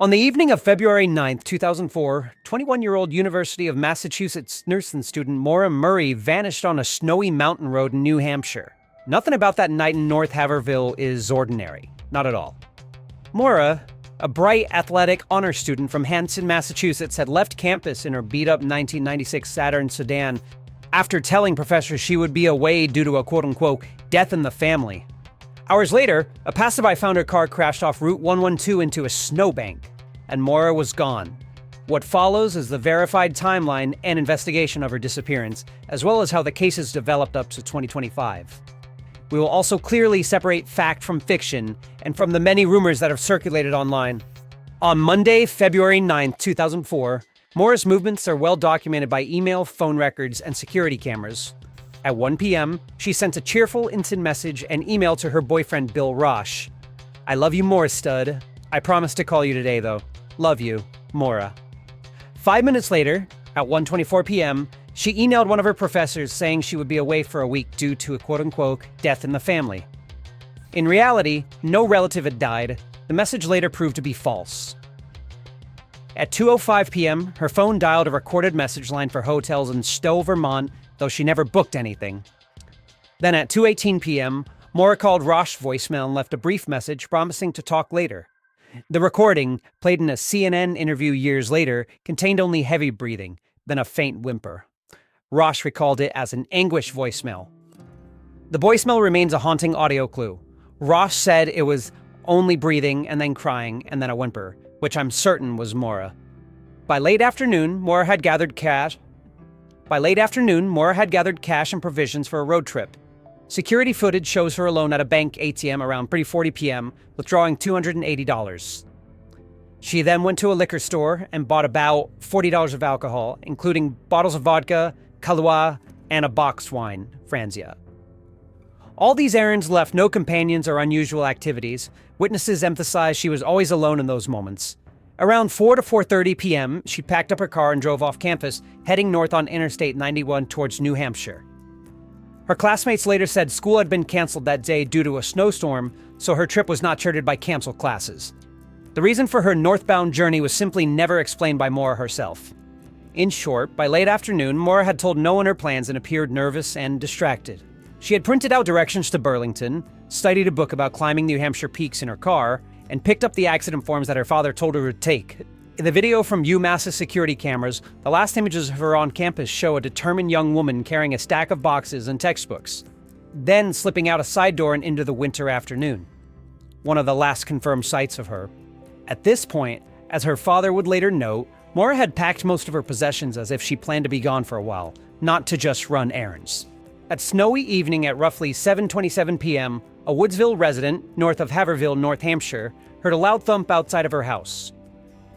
On the evening of February 9th, 2004, 21-year-old University of Massachusetts nursing student Maura Murray vanished on a snowy mountain road in New Hampshire. Nothing about that night in North Haverhill is ordinary. Not at all. Maura, a bright, athletic honor student from Hanson, Massachusetts, had left campus in her beat-up 1996 Saturn sedan after telling professors she would be away due to a quote-unquote death in the family. Hours later, a passerby found her car crashed off Route 112 into a snowbank, and Maura was gone. What follows is the verified timeline and investigation of her disappearance, as well as how the case has developed up to 2025. We will also clearly separate fact from fiction and from the many rumors that have circulated online. On Monday, February 9th, 2004, Maura's movements are well documented by email, phone records, and security cameras. At 1 p.m., she sent a cheerful instant message and email to her boyfriend Bill Rosh. "I love you more, stud. I promise to call you today, though. Love you, Maura." 5 minutes later, at 1:24 p.m., she emailed one of her professors saying she would be away for a week due to a quote-unquote death in the family. In reality, no relative had died. The message later proved to be false. At 2:05 p.m., her phone dialed a recorded message line for hotels in Stowe, Vermont, though she never booked anything. Then at 2:18 p.m., Maura called Rosh voicemail and left a brief message promising to talk later. The recording, played in a CNN interview years later, contained only heavy breathing, then a faint whimper. Rosh recalled it as an anguish voicemail. The voicemail remains a haunting audio clue. Rosh said it was only breathing and then crying and then a whimper, which I'm certain was Maura. By late afternoon, Maura had gathered cash and provisions for a road trip. Security footage shows her alone at a bank ATM around 3:40 p.m., withdrawing $280. She then went to a liquor store and bought about $40 of alcohol, including bottles of vodka, Kahlua, and a boxed wine, Franzia. All these errands left no companions or unusual activities. Witnesses emphasized she was always alone in those moments. Around 4 to 4:30 p.m., she packed up her car and drove off campus, heading north on Interstate 91 towards New Hampshire. Her classmates later said school had been canceled that day due to a snowstorm, so her trip was not chartered by canceled classes. The reason for her northbound journey was simply never explained by Maura herself. In short, by late afternoon, Maura had told no one her plans and appeared nervous and distracted. She had printed out directions to Burlington, studied a book about climbing New Hampshire peaks in her car, and picked up the accident forms that her father told her to take. In the video from UMass's security cameras, the last images of her on campus show a determined young woman carrying a stack of boxes and textbooks, then slipping out a side door and into the winter afternoon. One of the last confirmed sights of her. At this point, as her father would later note, Maura had packed most of her possessions as if she planned to be gone for a while, not to just run errands. At snowy evening at roughly 7:27 p.m., a Woodsville resident, north of Haverhill, North Hampshire, heard a loud thump outside of her house.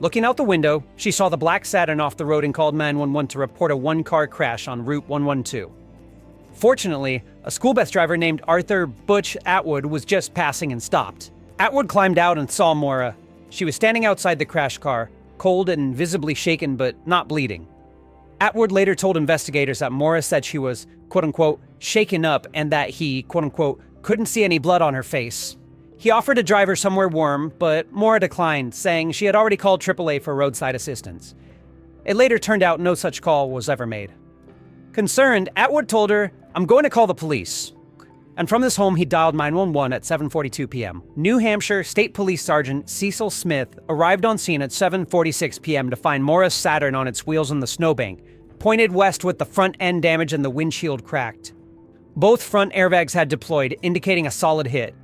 Looking out the window, she saw the black Saturn off the road and called 911 to report a one-car crash on Route 112. Fortunately, a school bus driver named Arthur Butch Atwood was just passing and stopped. Atwood climbed out and saw Maura. She was standing outside the crash car, cold and visibly shaken but not bleeding. Atwood later told investigators that Maura said she was, quote-unquote, shaken up and that he, quote-unquote, couldn't see any blood on her face. He offered to drive her somewhere warm, but Maura declined, saying she had already called AAA for roadside assistance. It later turned out no such call was ever made. Concerned, Atwood told her, "I'm going to call the police." And from this home, he dialed 911 at 7:42 p.m. New Hampshire State Police Sergeant Cecil Smith arrived on scene at 7:46 p.m. to find Maura's Saturn on its wheels on the snowbank, pointed west with the front end damaged and the windshield cracked. Both front airbags had deployed, indicating a solid hit.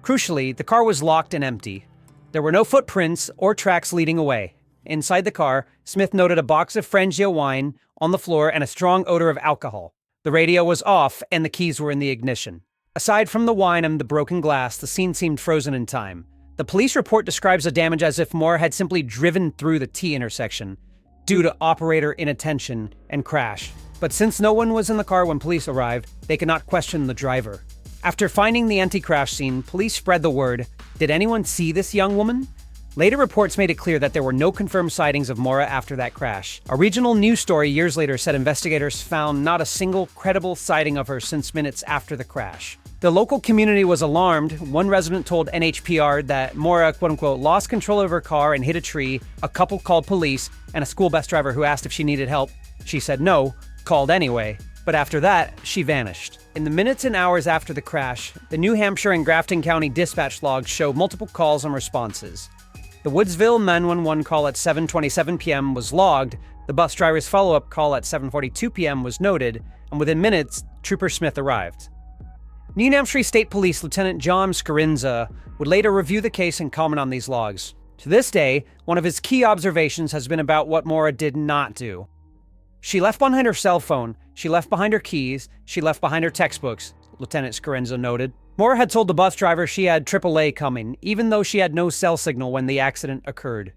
Crucially, the car was locked and empty. There were no footprints or tracks leading away. Inside the car, Smith noted a box of Franzia wine on the floor and a strong odor of alcohol. The radio was off and the keys were in the ignition. Aside from the wine and the broken glass, the scene seemed frozen in time. The police report describes the damage as if Maura had simply driven through the T intersection due to operator inattention and crash. But since no one was in the car when police arrived, they could not question the driver. After finding the empty crash scene, police spread the word, "Did anyone see this young woman?" Later reports made it clear that there were no confirmed sightings of Maura after that crash. A regional news story years later said investigators found not a single credible sighting of her since minutes after the crash. The local community was alarmed. One resident told NHPR that Maura, quote-unquote, lost control of her car and hit a tree. A couple called police, and a school bus driver who asked if she needed help. She said no, called anyway. But after that, she vanished. In the minutes and hours after the crash, the New Hampshire and Grafton County dispatch logs show multiple calls and responses. The Woodsville 911 call at 7:27 p.m. was logged, the bus driver's follow-up call at 7:42 p.m. was noted, and within minutes, Trooper Smith arrived. New Hampshire State Police Lieutenant John Scarinza would later review the case and comment on these logs. To this day, one of his key observations has been about what Maura did not do. She left behind her cell phone, she left behind her keys, she left behind her textbooks, Lieutenant Scarinza noted. Maura had told the bus driver she had AAA coming, even though she had no cell signal when the accident occurred.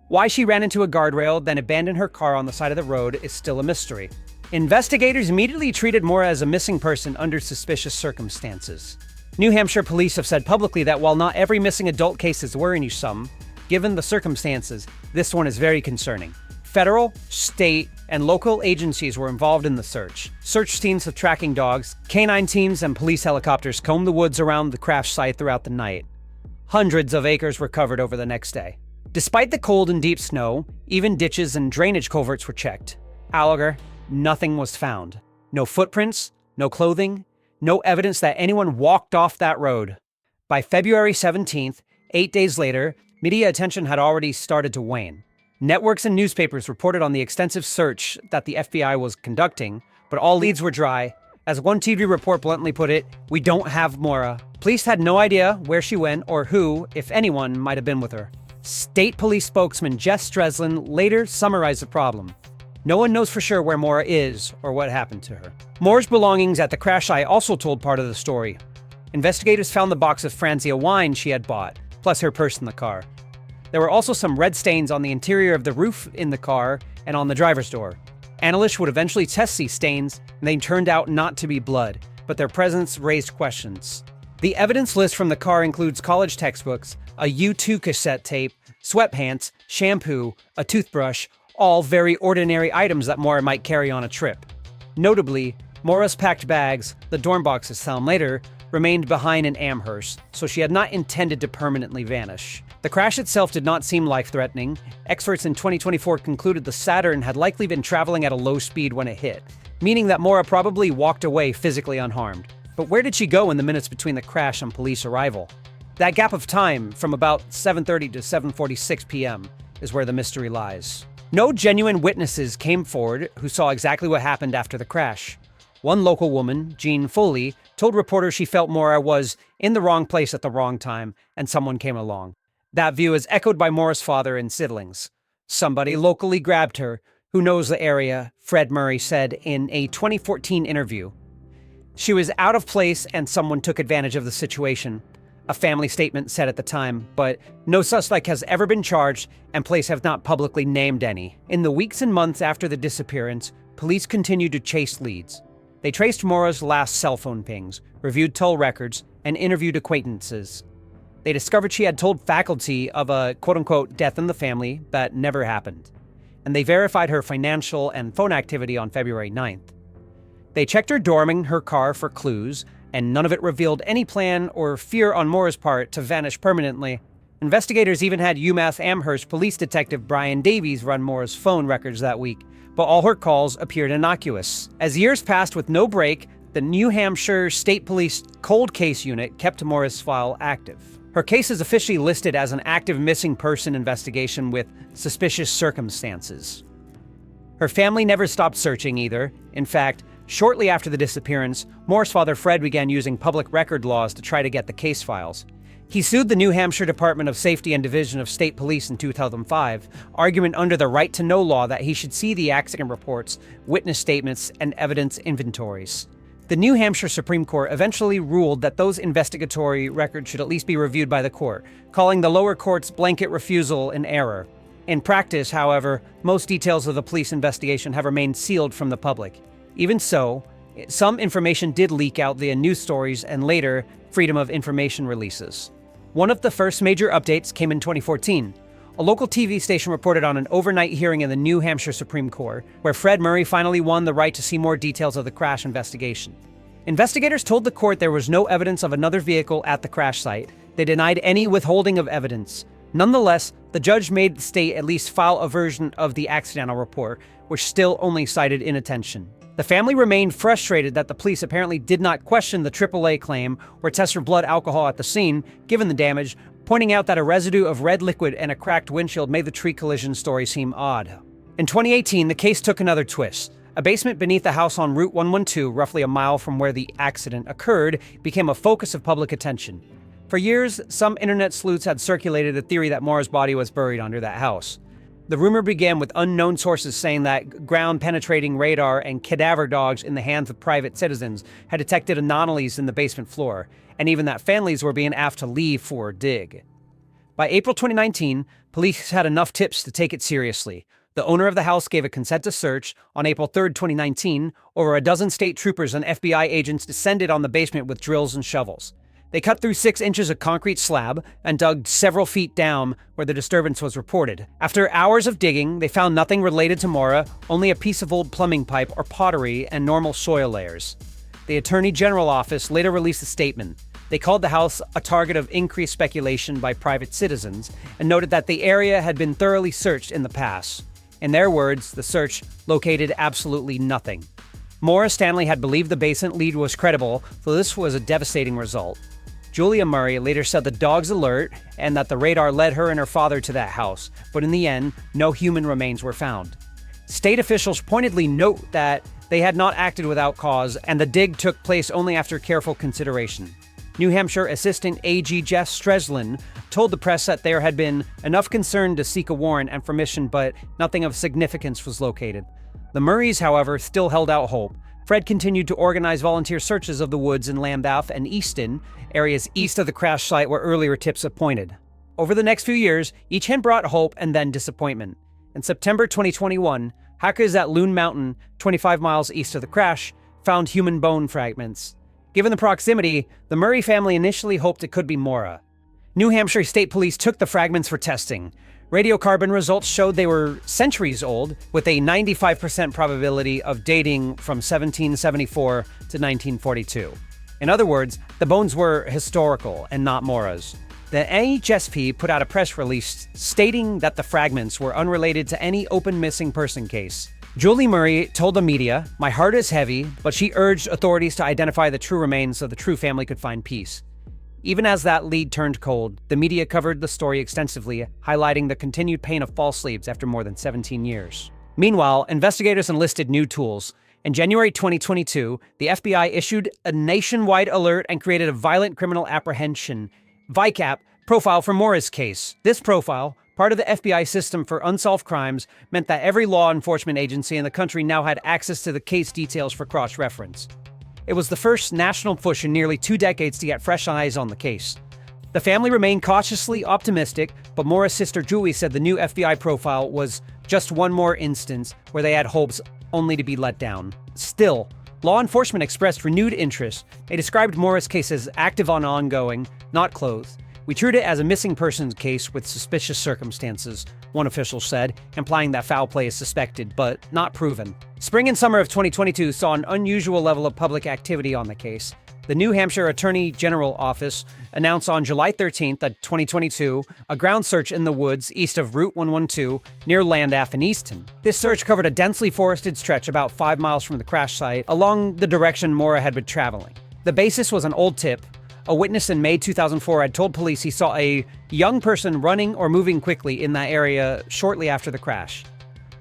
Why she ran into a guardrail, then abandoned her car on the side of the road is still a mystery. Investigators immediately treated Maura as a missing person under suspicious circumstances. New Hampshire police have said publicly that while not every missing adult case is worrisome, given the circumstances, this one is very concerning. Federal, state, and local agencies were involved in the search. Search teams of tracking dogs, canine teams, and police helicopters combed the woods around the crash site throughout the night. Hundreds of acres were covered over the next day. Despite the cold and deep snow, even ditches and drainage culverts were checked. However, nothing was found. No footprints, no clothing, no evidence that anyone walked off that road. By February 17th, 8 days later, media attention had already started to wane. Networks and newspapers reported on the extensive search that the FBI was conducting, but all leads were dry. As one TV report bluntly put it, "We don't have Maura." Police had no idea where she went or who, if anyone, might have been with her. State Police spokesman Jess Streslin later summarized the problem. No one knows for sure where Maura is or what happened to her. Maura's belongings at the crash site also told part of the story. Investigators found the box of Franzia wine she had bought, plus her purse in the car. There were also some red stains on the interior of the roof in the car and on the driver's door. Analysts would eventually test these stains, and they turned out not to be blood, but their presence raised questions. The evidence list from the car includes college textbooks, a U2 cassette tape, sweatpants, shampoo, a toothbrush, all very ordinary items that Maura might carry on a trip. Notably, Maura's packed bags, the dorm boxes found later, remained behind in Amherst, so she had not intended to permanently vanish. The crash itself did not seem life-threatening. Experts in 2024 concluded the Saturn had likely been traveling at a low speed when it hit, meaning that Maura probably walked away physically unharmed. But where did she go in the minutes between the crash and police arrival? That gap of time, from about 7:30 to 7:46 p.m., is where the mystery lies. No genuine witnesses came forward who saw exactly what happened after the crash. One local woman, Jean Foley, told reporters she felt Maura was in the wrong place at the wrong time, and someone came along. That view is echoed by Maura's father and siblings. Somebody locally grabbed her, who knows the area, Fred Murray said in a 2014 interview. She was out of place and someone took advantage of the situation, a family statement said at the time, but no suspect has ever been charged and police have not publicly named any. In the weeks and months after the disappearance, police continued to chase leads. They traced Maura's last cell phone pings, reviewed toll records, and interviewed acquaintances. They discovered she had told faculty of a quote-unquote death in the family that never happened, and they verified her financial and phone activity on February 9th. They checked her dorm and her car for clues, and none of it revealed any plan or fear on Maura's part to vanish permanently. Investigators even had UMass Amherst police detective Brian Davies run Maura's phone records that week, but all her calls appeared innocuous. As years passed with no break, the New Hampshire State Police Cold Case Unit kept Maura's file active. Her case is officially listed as an active missing person investigation with suspicious circumstances. Her family never stopped searching either. In fact, shortly after the disappearance, Maura's father Fred began using public record laws to try to get the case files. He sued the New Hampshire Department of Safety and Division of State Police in 2005, arguing under the right to know law that he should see the accident reports, witness statements, and evidence inventories. The New Hampshire Supreme Court eventually ruled that those investigatory records should at least be reviewed by the court, calling the lower court's blanket refusal an error. In practice, however, most details of the police investigation have remained sealed from the public. Even so, some information did leak out via news stories and later Freedom of Information releases. One of the first major updates came in 2014. A local TV station reported on an overnight hearing in the New Hampshire Supreme Court, where Fred Murray finally won the right to see more details of the crash investigation. Investigators told the court there was no evidence of another vehicle at the crash site. They denied any withholding of evidence. Nonetheless, the judge made the state at least file a version of the accidental report, which still only cited inattention. The family remained frustrated that the police apparently did not question the AAA claim or test for blood alcohol at the scene, given the damage, pointing out that a residue of red liquid and a cracked windshield made the tree collision story seem odd. In 2018, the case took another twist. A basement beneath the house on Route 112, roughly a mile from where the accident occurred, became a focus of public attention. For years, some internet sleuths had circulated a theory that Maura's body was buried under that house. The rumor began with unknown sources saying that ground-penetrating radar and cadaver dogs in the hands of private citizens had detected anomalies in the basement floor, and even that families were being asked to leave for a dig. By April 2019, police had enough tips to take it seriously. The owner of the house gave a consent to search. On April 3, 2019, over a dozen state troopers and FBI agents descended on the basement with drills and shovels. They cut through 6 inches of concrete slab and dug several feet down where the disturbance was reported. After hours of digging, they found nothing related to Maura, only a piece of old plumbing pipe or pottery and normal soil layers. The Attorney General office later released a statement. They called the house a target of increased speculation by private citizens and noted that the area had been thoroughly searched in the past. In their words, the search located absolutely nothing. Maura Stanley had believed the basement lead was credible, so this was a devastating result. Julia Murray later said the dogs alert and that the radar led her and her father to that house, but in the end, no human remains were found. State officials pointedly note that they had not acted without cause and the dig took place only after careful consideration. New Hampshire Assistant AG Jeff Streslin told the press that there had been enough concern to seek a warrant and permission, but nothing of significance was located. The Murrays, however, still held out hope. Fred continued to organize volunteer searches of the woods in Lambeth and Easton, areas east of the crash site where earlier tips had pointed. Over the next few years, each hint brought hope and then disappointment. In September 2021, hackers at Loon Mountain, 25 miles east of the crash, found human bone fragments. Given the proximity, the Murray family initially hoped it could be Maura. New Hampshire State Police took the fragments for testing. Radiocarbon results showed they were centuries old, with a 95% probability of dating from 1774 to 1942. In other words, the bones were historical and not Maura's. The NHSP put out a press release stating that the fragments were unrelated to any open missing person case. Julie Murray told the media, "My heart is heavy," but she urged authorities to identify the true remains so the true family could find peace. Even as that lead turned cold, the media covered the story extensively, highlighting the continued pain of false sleeps after more than 17 years. Meanwhile, investigators enlisted new tools. In January 2022, the FBI issued a nationwide alert and created a Violent Criminal Apprehension (VICAP) profile for Maura's case. This profile, part of the FBI system for unsolved crimes, meant that every law enforcement agency in the country now had access to the case details for cross-reference. It was the first national push in nearly 2 decades to get fresh eyes on the case. The family remained cautiously optimistic, but Maura's sister Julie said the new FBI profile was just one more instance where they had hopes only to be let down. Still, law enforcement expressed renewed interest. They described Maura's case as active and ongoing, not closed. "We treat it as a missing persons case with suspicious circumstances," one official said, implying that foul play is suspected, but not proven. Spring and summer of 2022 saw an unusual level of public activity on the case. The New Hampshire Attorney General Office announced on July 13th, 2022, a ground search in the woods east of Route 112 near Lambeth and Easton. This search covered a densely forested stretch about 5 miles from the crash site along the direction Maura had been traveling. The basis was an old tip. A witness in May 2004 had told police he saw a young person running or moving quickly in that area shortly after the crash.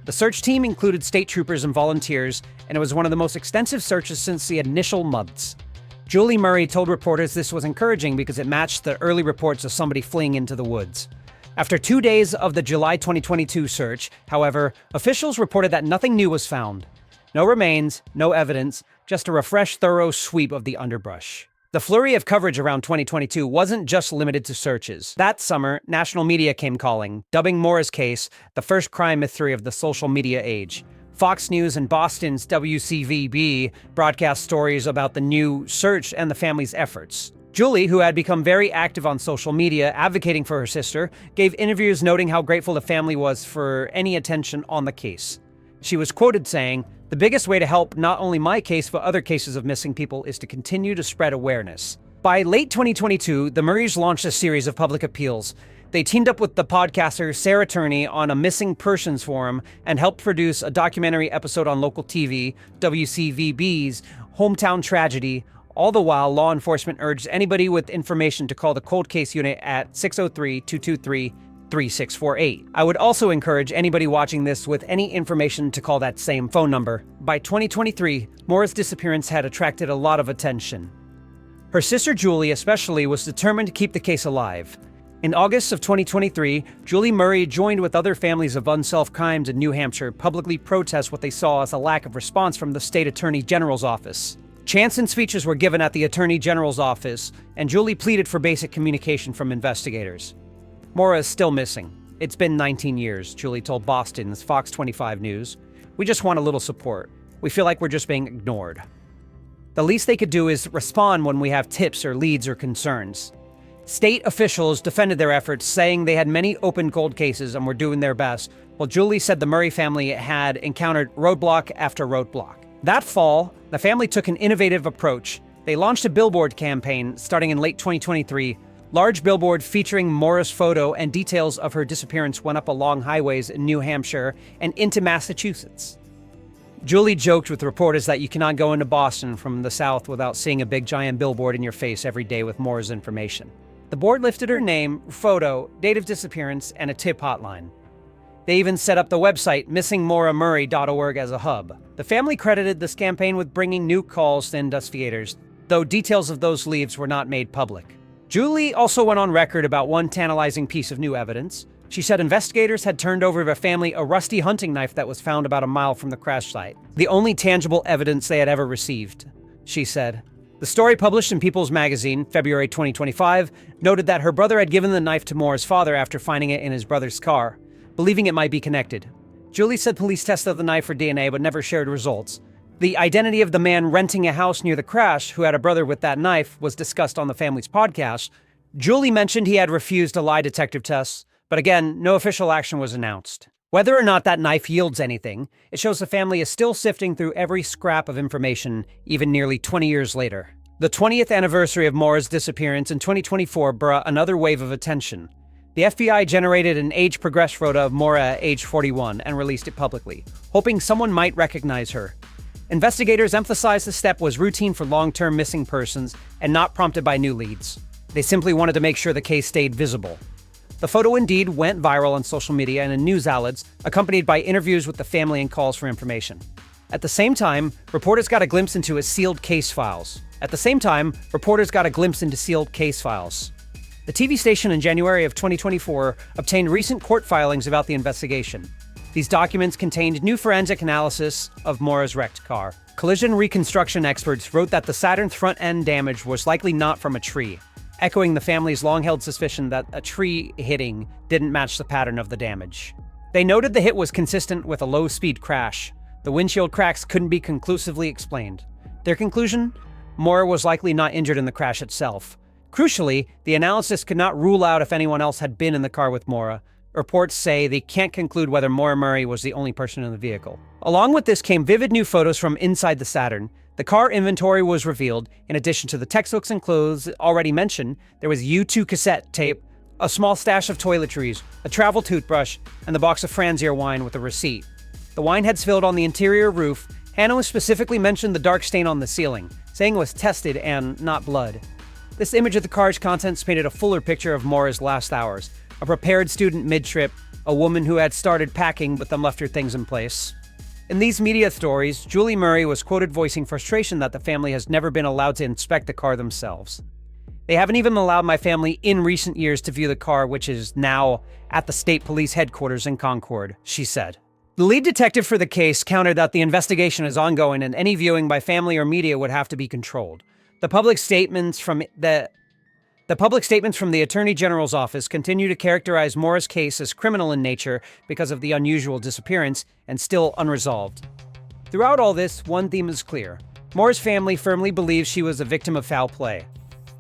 The search team included state troopers and volunteers, and it was one of the most extensive searches since the initial months. Julie Murray told reporters this was encouraging because it matched the early reports of somebody fleeing into the woods. After 2 days of the July 2022 search, however, officials reported that nothing new was found. No remains, no evidence, just a refreshed, thorough sweep of the underbrush. The flurry of coverage around 2022 wasn't just limited to searches. That summer, national media came calling, dubbing Maura's case the first crime mystery of the social media age. Fox News and Boston's WCVB broadcast stories about the new search and the family's efforts. Julie, who had become very active on social media advocating for her sister, gave interviews noting how grateful the family was for any attention on the case. She was quoted saying, The biggest way to help not only my case but other cases of missing people is to continue to spread awareness. By late 2022, the Murrays launched a series of public appeals. They teamed up with the podcaster Sarah Turney on a missing persons forum and helped produce a documentary episode on local TV, WCVB's Hometown Tragedy. All the while, law enforcement urged anybody with information to call the Cold Case Unit at 603-223-3648. I would also encourage anybody watching this with any information to call that same phone number. By 2023, Maura's disappearance had attracted a lot of attention. Her sister Julie especially was determined to keep the case alive. In August of 2023, Julie Murray joined with other families of unsolved crimes in New Hampshire publicly protest what they saw as a lack of response from the state attorney general's office. Chants and speeches were given at the attorney general's office, and Julie pleaded for basic communication from investigators. Maura is still missing. It's been 19 years, Julie told Boston's Fox 25 News. We just want a little support. We feel like we're just being ignored. The least they could do is respond when we have tips or leads or concerns. State officials defended their efforts, saying they had many open cold cases and were doing their best, while Julie said the Murray family had encountered roadblock after roadblock. That fall, the family took an innovative approach. They launched a billboard campaign starting in late 2023. Large billboard featuring Maura's photo and details of her disappearance went up along highways in New Hampshire and into Massachusetts. Julie joked with reporters that you cannot go into Boston from the south without seeing a big giant billboard in your face every day with Maura's information. The board lifted her name, photo, date of disappearance, and a tip hotline. They even set up the website missingmauramurray.org as a hub. The family credited this campaign with bringing new calls to investigators, though details of those leads were not made public. Julie also went on record about one tantalizing piece of new evidence. She said investigators had turned over to the family a rusty hunting knife that was found about a mile from the crash site. The only tangible evidence they had ever received, she said. The story, published in People's Magazine, February 2025, noted that her brother had given the knife to Maura's father after finding it in his brother's car, believing it might be connected. Julie said police tested the knife for DNA but never shared results. The identity of the man renting a house near the crash, who had a brother with that knife, was discussed on the family's podcast. Julie mentioned he had refused a lie detector test, but again, no official action was announced. Whether or not that knife yields anything, it shows the family is still sifting through every scrap of information, even nearly 20 years later. The 20th anniversary of Maura's disappearance in 2024 brought another wave of attention. The FBI generated an age-progressed photo of Maura at age 41 and released it publicly, hoping someone might recognize her. Investigators emphasized the step was routine for long-term missing persons and not prompted by new leads. They simply wanted to make sure the case stayed visible. The photo indeed went viral on social media and in news outlets, accompanied by interviews with the family and calls for information. At the same time, reporters got a glimpse into sealed case files. The TV station in January of 2024 obtained recent court filings about the investigation. These documents contained new forensic analysis of Maura's wrecked car. Collision reconstruction experts wrote that the Saturn's front-end damage was likely not from a tree, echoing the family's long-held suspicion that a tree hitting didn't match the pattern of the damage. They noted the hit was consistent with a low-speed crash. The windshield cracks couldn't be conclusively explained. Their conclusion? Maura was likely not injured in the crash itself. Crucially, the analysis could not rule out if anyone else had been in the car with Maura. Reports say they can't conclude whether Maura Murray was the only person in the vehicle. Along with this came vivid new photos from inside the Saturn. The car inventory was revealed. In addition to the textbooks and clothes already mentioned, there was U2 cassette tape, a small stash of toiletries, a travel toothbrush, and the box of Franzia wine with a receipt. The wine had spilled on the interior roof. Hannah specifically mentioned the dark stain on the ceiling, saying it was tested and not blood. This image of the car's contents painted a fuller picture of Maura's last hours. A prepared student mid-trip, a woman who had started packing but then left her things in place. In these media stories, Julie Murray was quoted voicing frustration that the family has never been allowed to inspect the car themselves. They haven't even allowed my family in recent years to view the car, which is now at the state police headquarters in Concord, she said. The lead detective for the case countered that the investigation is ongoing and any viewing by family or media would have to be controlled. The public statements from the Attorney General's office continue to characterize Maura's case as criminal in nature because of the unusual disappearance and still unresolved. Throughout all this, one theme is clear. Maura's family firmly believes she was a victim of foul play.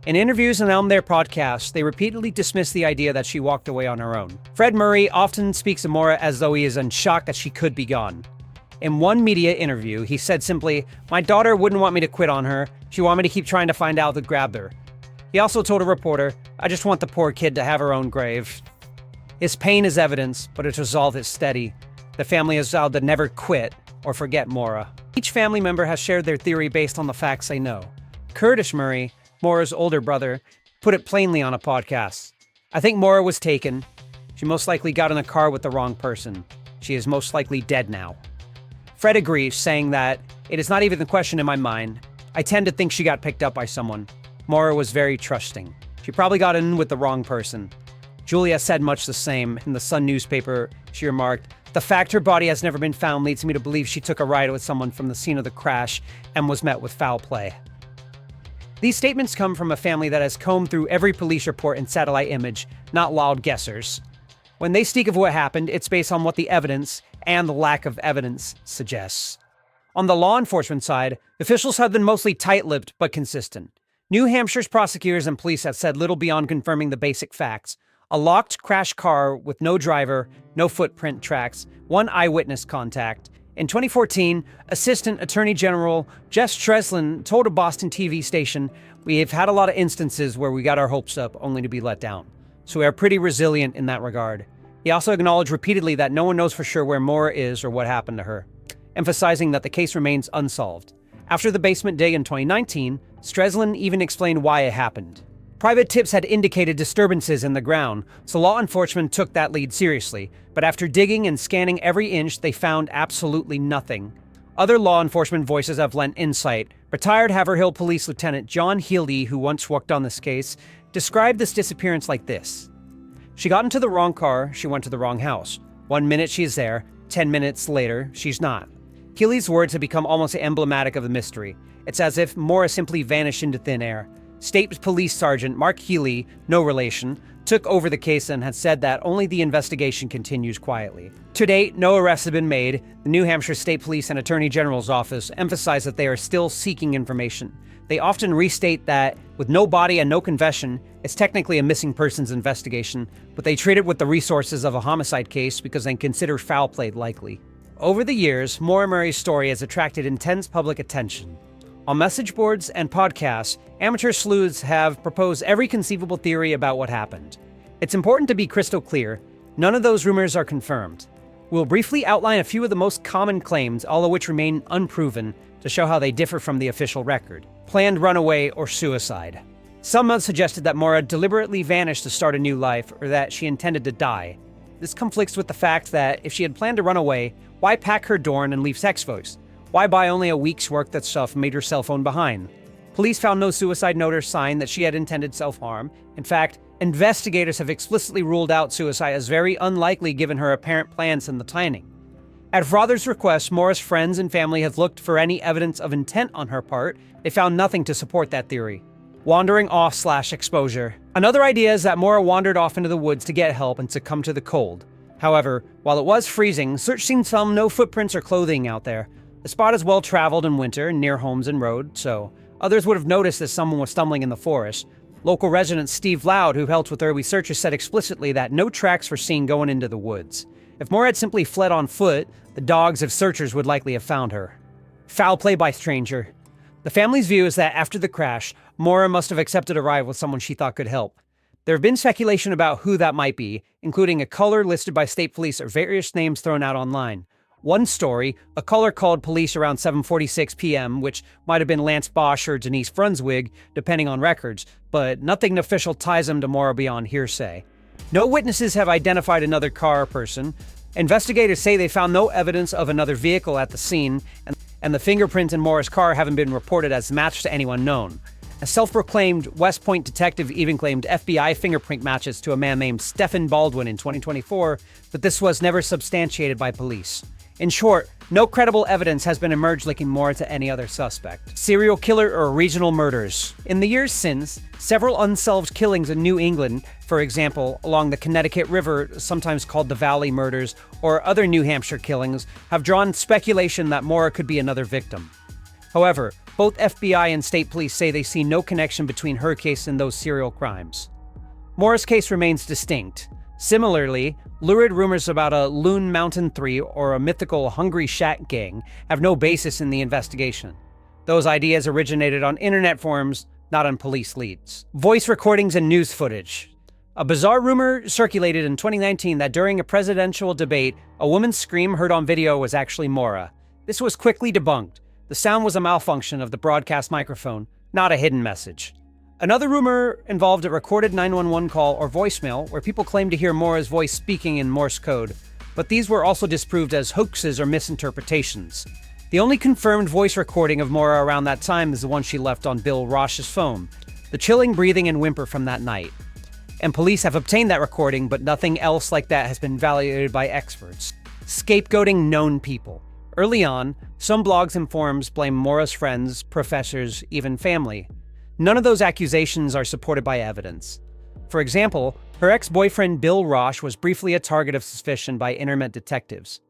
In interviews and on their podcasts, they repeatedly dismiss the idea that she walked away on her own. Fred Murray often speaks of Maura as though he is in shock that she could be gone. In one media interview, he said simply, "My daughter wouldn't want me to quit on her. She wanted me to keep trying to find out who grabbed her." He also told a reporter, "I just want the poor kid to have her own grave." His pain is evidence, but his resolve is steady. The family has vowed to never quit or forget Maura. Each family member has shared their theory based on the facts they know. Curtis Murray, Maura's older brother, put it plainly on a podcast. "I think Maura was taken. She most likely got in a car with the wrong person. She is most likely dead now." Fred agrees, saying that, "It is not even the question in my mind. I tend to think she got picked up by someone. Maura was very trusting. She probably got in with the wrong person." Julia said much the same. In the Sun newspaper, she remarked, "The fact her body has never been found leads me to believe she took a ride with someone from the scene of the crash and was met with foul play." These statements come from a family that has combed through every police report and satellite image, not wild guessers. When they speak of what happened, it's based on what the evidence and the lack of evidence suggests. On the law enforcement side, officials have been mostly tight-lipped but consistent. New Hampshire's prosecutors and police have said little beyond confirming the basic facts. A locked crash car with no driver, no footprint tracks, one eyewitness contact. In 2014, Assistant Attorney General Jeff Streslin told a Boston TV station, "We have had a lot of instances where we got our hopes up only to be let down. So we are pretty resilient in that regard." He also acknowledged repeatedly that no one knows for sure where Maura is or what happened to her, emphasizing that the case remains unsolved. After the basement dig in 2019, Streslin even explained why it happened. Private tips had indicated disturbances in the ground, so law enforcement took that lead seriously, but after digging and scanning every inch, they found absolutely nothing. Other law enforcement voices have lent insight. Retired Haverhill Police Lieutenant John Healy, who once worked on this case, described this disappearance like this. "She got into the wrong car, she went to the wrong house. 1 minute she's there, 10 minutes later, she's not." Healy's words have become almost emblematic of the mystery. It's as if Maura simply vanished into thin air. State Police Sergeant Mark Healy, no relation, took over the case and has said that only the investigation continues quietly. To date, no arrests have been made. The New Hampshire State Police and Attorney General's office emphasize that they are still seeking information. They often restate that, with no body and no confession, it's technically a missing persons investigation, but they treat it with the resources of a homicide case because they consider foul play likely. Over the years, Maura Murray's story has attracted intense public attention. On message boards and podcasts, amateur sleuths have proposed every conceivable theory about what happened. It's important to be crystal clear, none of those rumors are confirmed. We'll briefly outline a few of the most common claims, all of which remain unproven, to show how they differ from the official record. Planned runaway or suicide. Some have suggested that Maura deliberately vanished to start a new life, or that she intended to die. This conflicts with the fact that if she had planned to run away, why pack her dorm and leave sex toys? Why buy only a week's worth of stuff and made her cell phone behind? Police found no suicide note or sign that she had intended self-harm. In fact, investigators have explicitly ruled out suicide as very unlikely given her apparent plans and the timing. At father's request, Maura's friends and family have looked for any evidence of intent on her part. They found nothing to support that theory. Wandering off/exposure. Another idea is that Maura wandered off into the woods to get help and succumbed to the cold. However, while it was freezing, search seemed found no footprints or clothing out there. The spot is well traveled in winter near homes and roads, so others would have noticed that someone was stumbling in the forest. Local resident Steve Loud, who helped with early searches, said explicitly that no tracks were seen going into the woods. If Maura had simply fled on foot, the dogs of searchers would likely have found her. Foul play by stranger. The family's view is that after the crash, Maura must have accepted a ride with someone she thought could help. There have been speculation about who that might be, including a caller listed by state police or various names thrown out online. One story, a caller called police around 7:46 p.m., which might have been Lance Bosch or Denise Brunswig, depending on records, but nothing official ties them to Maura beyond hearsay. No witnesses have identified another car or person. Investigators say they found no evidence of another vehicle at the scene, and the fingerprints in Maura's car haven't been reported as matched to anyone known. A self-proclaimed West Point detective even claimed FBI fingerprint matches to a man named Stephen Baldwin in 2024, but this was never substantiated by police. In short, no credible evidence has been emerged linking Maura to any other suspect. Serial killer or regional murders. In the years since, several unsolved killings in New England, for example, along the Connecticut River, sometimes called the Valley Murders, or other New Hampshire killings, have drawn speculation that Maura could be another victim. However, both FBI and state police say they see no connection between her case and those serial crimes. Maura's case remains distinct. Similarly, lurid rumors about a Loon Mountain 3 or a mythical Hungry Shack gang have no basis in the investigation. Those ideas originated on internet forums, not on police leads. Voice recordings and news footage. A bizarre rumor circulated in 2019 that during a presidential debate, a woman's scream heard on video was actually Maura. This was quickly debunked. The sound was a malfunction of the broadcast microphone, not a hidden message. Another rumor involved a recorded 911 call or voicemail where people claimed to hear Maura's voice speaking in Morse code, but these were also disproved as hoaxes or misinterpretations. The only confirmed voice recording of Maura around that time is the one she left on Bill Rosh's phone, the chilling breathing and whimper from that night. And police have obtained that recording, but nothing else like that has been validated by experts. Scapegoating known people. Early on, some blogs and forums blame Maura's friends, professors, even family. None of those accusations are supported by evidence. For example, her ex-boyfriend Bill Rosh was briefly a target of suspicion by internet detectives,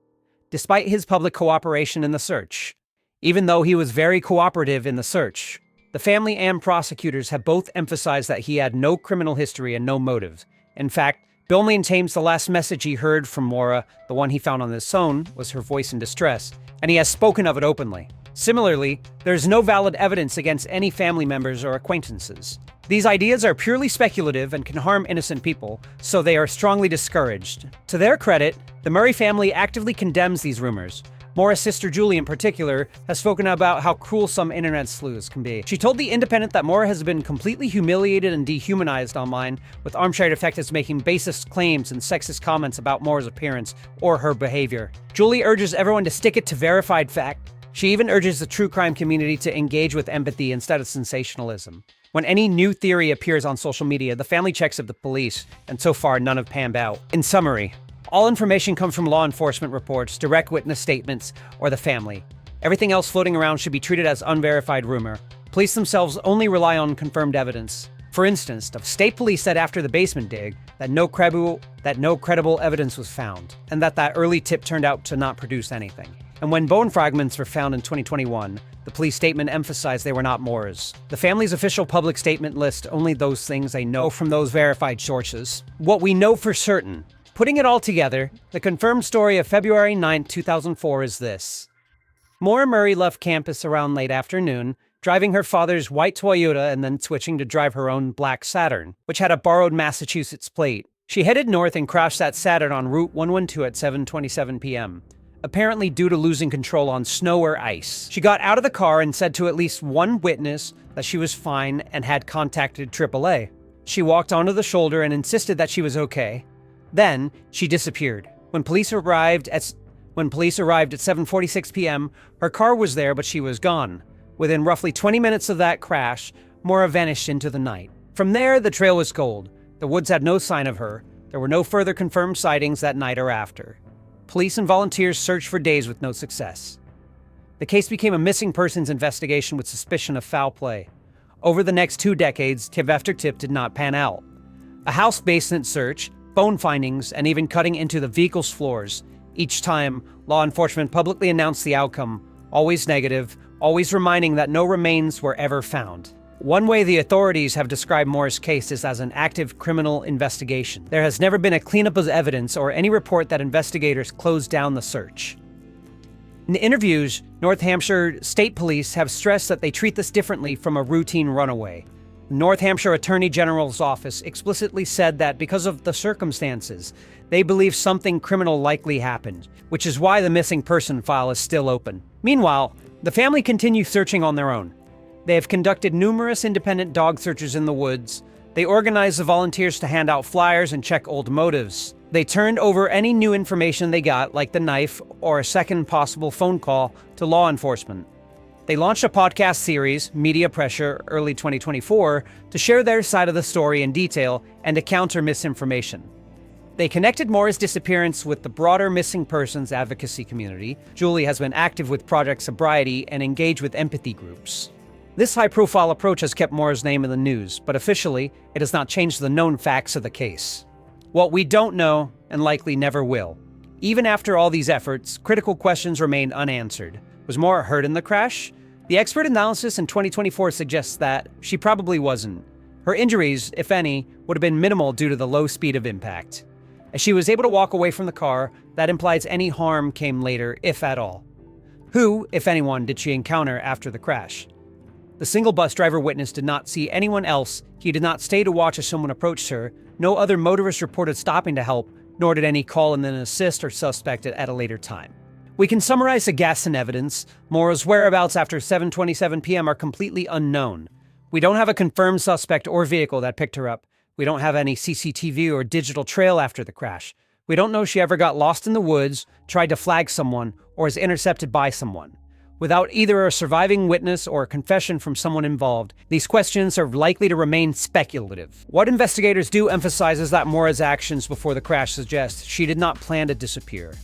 despite his public cooperation in the search. Even though he was very cooperative in the search, the family and prosecutors have both emphasized that he had no criminal history and no motive. In fact, Bill maintains the last message he heard from Maura, the one he found on his phone, was her voice in distress, and he has spoken of it openly. Similarly, there is no valid evidence against any family members or acquaintances. These ideas are purely speculative and can harm innocent people, so they are strongly discouraged. To their credit, the Murray family actively condemns these rumors. Maura's sister Julie, in particular, has spoken about how cruel some internet sleuths can be. She told The Independent that Maura has been completely humiliated and dehumanized online, with armchair detectives making basest claims and sexist comments about Maura's appearance or her behavior. Julie urges everyone to stick it to verified fact. She even urges the true crime community to engage with empathy instead of sensationalism. When any new theory appears on social media, the family checks of the police, and so far none have panned out. In summary, all information comes from law enforcement reports, direct witness statements, or the family. Everything else floating around should be treated as unverified rumor. Police themselves only rely on confirmed evidence. For instance, the state police said after the basement dig that no credible evidence was found, and that early tip turned out to not produce anything. And when bone fragments were found in 2021, the police statement emphasized they were not Maura's. The family's official public statement lists only those things they know from those verified sources. What we know for certain. Putting it all together, the confirmed story of February 9, 2004 is this. Maura Murray left campus around late afternoon, driving her father's white Toyota and then switching to drive her own black Saturn, which had a borrowed Massachusetts plate. She headed north and crashed that Saturn on Route 112 at 7:27 p.m., apparently due to losing control on snow or ice. She got out of the car and said to at least one witness that she was fine and had contacted AAA. She walked onto the shoulder and insisted that she was okay. Then, she disappeared. When police arrived at 7:46 p.m., her car was there, but she was gone. Within roughly 20 minutes of that crash, Maura vanished into the night. From there, the trail was cold. The woods had no sign of her. There were no further confirmed sightings that night or after. Police and volunteers searched for days with no success. The case became a missing persons investigation with suspicion of foul play. Over the next 2 decades, tip after tip did not pan out. A house basement search, bone findings, and even cutting into the vehicle's floors. Each time, law enforcement publicly announced the outcome, always negative, always reminding that no remains were ever found. One way the authorities have described Maura's case is as an active criminal investigation. There has never been a cleanup of evidence or any report that investigators closed down the search. In interviews, North Hampshire State Police have stressed that they treat this differently from a routine runaway. The North Hampshire Attorney General's office explicitly said that because of the circumstances, they believe something criminal likely happened, which is why the missing person file is still open. Meanwhile, the family continues searching on their own. They have conducted numerous independent dog searches in the woods. They organized the volunteers to hand out flyers and check old motives. They turned over any new information they got, like the knife or a second possible phone call, to law enforcement. They launched a podcast series, Media Pressure, early 2024, to share their side of the story in detail and to counter misinformation. They connected Maura's disappearance with the broader missing persons advocacy community. Julie has been active with Project Sobriety and engaged with empathy groups. This high-profile approach has kept Maura's name in the news, but officially, it has not changed the known facts of the case. What we don't know, and likely never will. Even after all these efforts, critical questions remain unanswered. Was Maura hurt in the crash? The expert analysis in 2024 suggests that she probably wasn't. Her injuries, if any, would have been minimal due to the low speed of impact. As she was able to walk away from the car, that implies any harm came later, if at all. Who, if anyone, did she encounter after the crash? The single bus driver witness did not see anyone else. He did not stay to watch as someone approached her. No other motorist reported stopping to help, nor did any call in an assist or suspect at a later time. We can summarize the guess and evidence. Maura's whereabouts after 7:27 p.m. are completely unknown. We don't have a confirmed suspect or vehicle that picked her up. We don't have any CCTV or digital trail after the crash. We don't know if she ever got lost in the woods, tried to flag someone, or was intercepted by someone. Without either a surviving witness or a confession from someone involved, these questions are likely to remain speculative. What investigators do emphasize is that Maura's actions before the crash suggest she did not plan to disappear.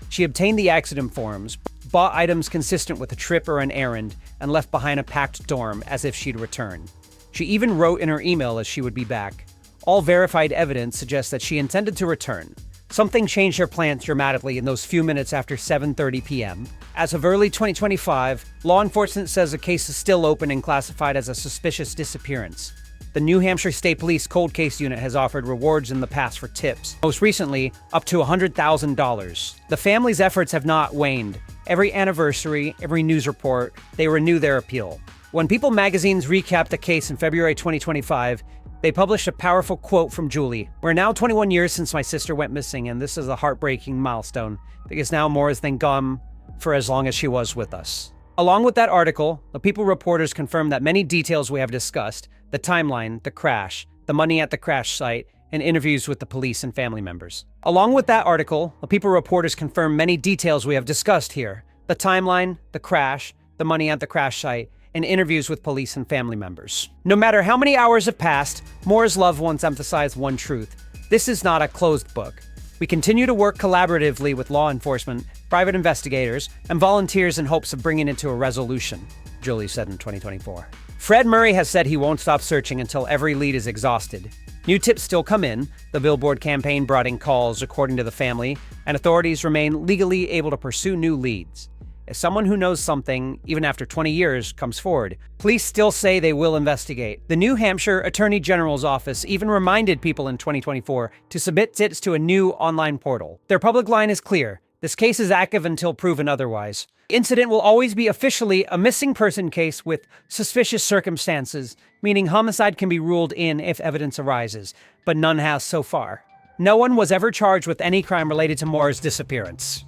She obtained the accident forms, bought items consistent with a trip or an errand, and left behind a packed dorm as if she'd return. She even wrote in her email as she would be back. All verified evidence suggests that she intended to return. Something changed her plans dramatically in those few minutes after 7:30 p.m. As of early 2025, law enforcement says the case is still open and classified as a suspicious disappearance. The New Hampshire State Police Cold Case Unit has offered rewards in the past for tips, most recently up to $100,000. The family's efforts have not waned. Every anniversary, every news report, they renew their appeal. When People magazines recapped the case in February 2025, they published a powerful quote from Julie. "We're now 21 years since my sister went missing, and this is a heartbreaking milestone, because now Maura's been gone for as long as she was with us." Along with that article, the People reporters confirmed that many details we have discussed, the timeline, the crash, the money at the crash site, and interviews with the police and family members. Along with that article, the People reporters confirmed many details we have discussed here, the timeline, the crash, the money at the crash site, and interviews with police and family members. No matter how many hours have passed, Maura's loved ones emphasize one truth. This is not a closed book. We continue to work collaboratively with law enforcement, private investigators, and volunteers in hopes of bringing it to a resolution, Julie said in 2024. Fred Murray has said he won't stop searching until every lead is exhausted. New tips still come in. The Billboard campaign brought in calls, according to the family, and authorities remain legally able to pursue new leads. If someone who knows something, even after 20 years, comes forward, police still say they will investigate. The New Hampshire Attorney General's office even reminded people in 2024 to submit tips to a new online portal. Their public line is clear. This case is active until proven otherwise. The incident will always be officially a missing person case with suspicious circumstances, meaning homicide can be ruled in if evidence arises, but none has so far. No one was ever charged with any crime related to Maura's disappearance.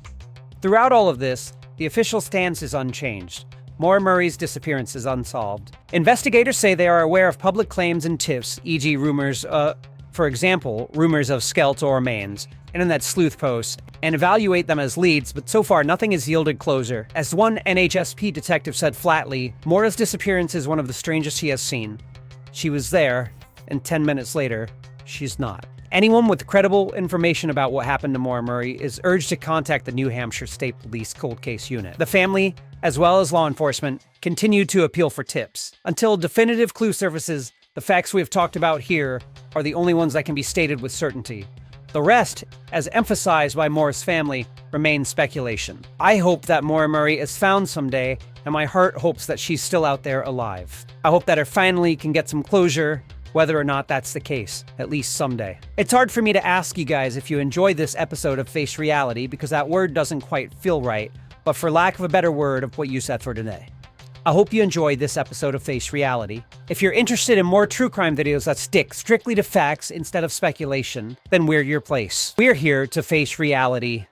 Throughout all of this, the official stance is unchanged. Maura Murray's disappearance is unsolved. Investigators say they are aware of public claims and tips, e.g. rumors, for example, rumors of skeletal remains, internet sleuth posts, and evaluate them as leads, but so far nothing has yielded closure. As one NHSP detective said flatly, Maura's disappearance is one of the strangest he has seen. She was there, and 10 minutes later, she's not. Anyone with credible information about what happened to Maura Murray is urged to contact the New Hampshire State Police Cold Case Unit. The family, as well as law enforcement, continue to appeal for tips. Until definitive clue surfaces, the facts we have talked about here are the only ones that can be stated with certainty. The rest, as emphasized by Maura's family, remains speculation. I hope that Maura Murray is found someday, and my heart hopes that she's still out there alive. I hope that her family can get some closure, whether or not that's the case, at least someday. It's hard for me to ask you guys if you enjoyed this episode of Face Reality because that word doesn't quite feel right, but for lack of a better word of what you said for today. I hope you enjoyed this episode of Face Reality. If you're interested in more true crime videos that stick strictly to facts instead of speculation, then we're your place. We're here to face reality